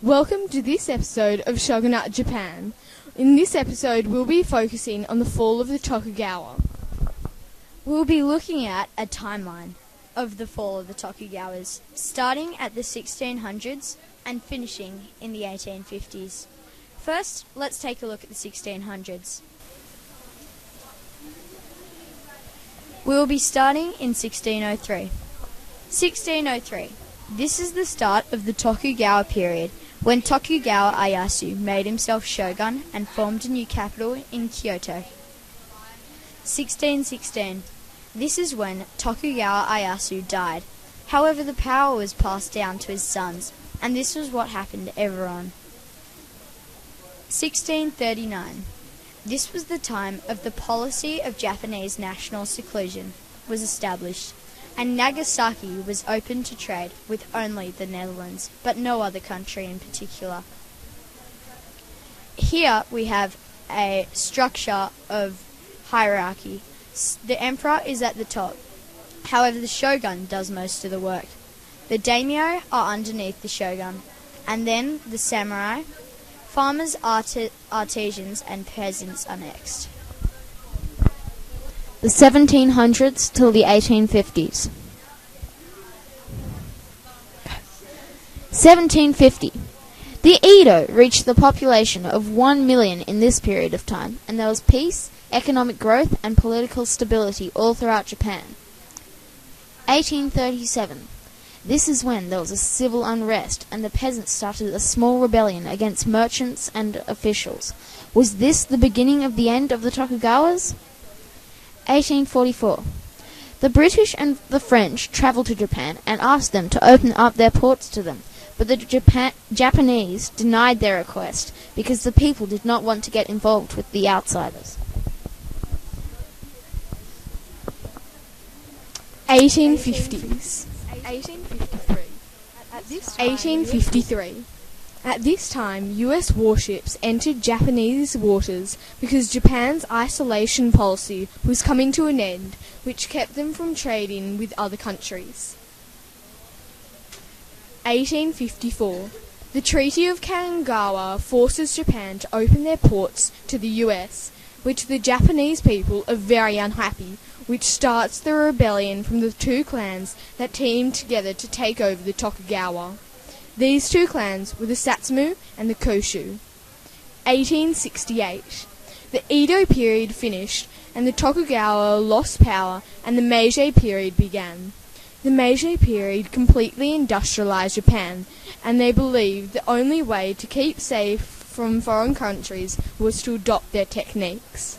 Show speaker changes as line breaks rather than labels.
Welcome to this episode of Shogunate Japan. In this episode, we'll be focusing on the fall of the Tokugawa.
We'll be looking at a timeline of the fall of the Tokugawas, starting at the 1600s and finishing in the 1850s. First, let's take a look at the 1600s. We'll be starting in 1603. 1603. This is the start of the Tokugawa period, when Tokugawa Ieyasu made himself shogun and formed a new capital in Kyoto. 1616. This is when Tokugawa Ieyasu died. However, the power was passed down to his sons, and this was what happened ever on. 1639. This was the time of the policy of Japanese national seclusion was established, and Nagasaki was open to trade with only the Netherlands, but no other country in particular. Here we have a structure of hierarchy. The emperor is at the top. However, the shogun does most of the work. The daimyo are underneath the shogun, and then the samurai, farmers, artisans, and peasants are next.
The 1700s till the 1850s. 1750. The Edo reached the population of 1 million in this period of time, and there was peace, economic growth, and political stability all throughout Japan. 1837. This is when there was a civil unrest, and the peasants started a small rebellion against merchants and officials. Was this the beginning of the end of the Tokugawas? 1844. The British and the French travelled to Japan and asked them to open up their ports to them, but the Japanese denied their request because the people did not want to get involved with the outsiders.
1850s. 1853. At this time, US warships entered Japanese waters because Japan's isolation policy was coming to an end, which kept them from trading with other countries. 1854. The Treaty of Kanagawa forces Japan to open their ports to the US, which the Japanese people are very unhappy, which starts the rebellion from the two clans that teamed together to take over the Tokugawa. These two clans were the Satsuma and the Koshu. 1868. The Edo period finished, and the Tokugawa lost power, and the Meiji period began. The Meiji period completely industrialized Japan, and they believed the only way to keep safe from foreign countries was to adopt their techniques.